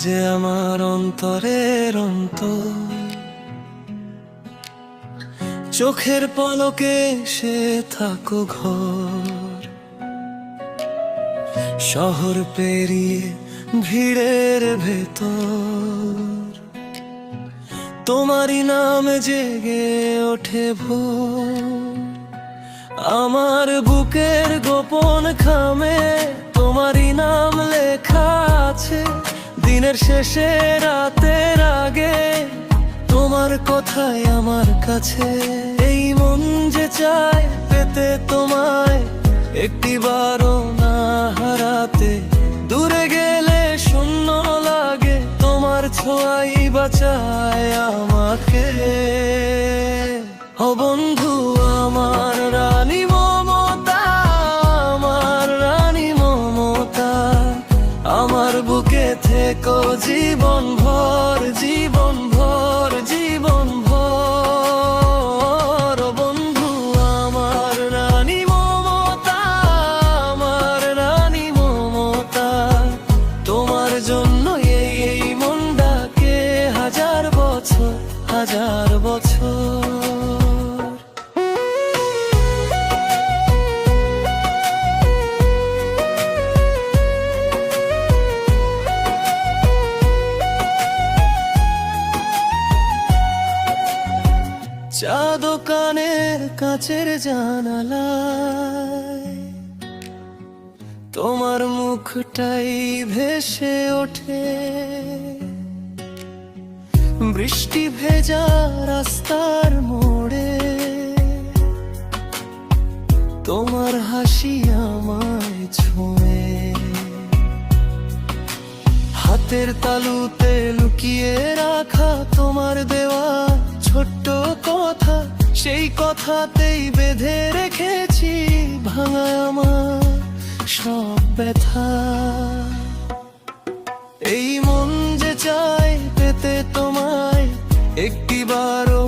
যে আমার অন্তরের অন্তর, চোখের পলকে সে থাকো ঘর। শহর পেরিয়ে ভিড়ের ভেতর তোমারই নাম জেগে ওঠে ভোর। আমার বুকের গোপন খামে তোমারই নাম লেখা আছে। দিনের শেষে রাতের আগে তোমার কথাই আমার কাছে। এই মন যে চায় পেতে তোমায়, একটিবারও না হারাতে। দূরে গেলে শূন্য লাগে, তোমার ছোঁয়াই বাঁচায় আমাকে। ও বন্ধু আমার রানী মমতা, আমার রানী মমতা, আমার বুকে থেকো জীবন ভর, জীবন ভর, জীবন ভর। ও বন্ধু আমার রানী মমতা, আমার রানী মমতা, তোমার জন্য এই মন ডাকে হাজার বছর, হাজার বছর। চা দোকানের কাচের জানালায় তোমার মুখটাই ভেসে ওঠে। বৃষ্টি ভেজা রাস্তার মোড়ে তোমার হাসি আমায় ছোঁয়ে। হাতের তালুতে লুকিয়ে রাখা তোমার দেওয়া ছোট্ট কথা, সেই কথাতেই বেঁধে রেখেছি ভাঙা আমার সব ব্যথা। এই মন যে চায় পেতে তোমায়, একটিবারও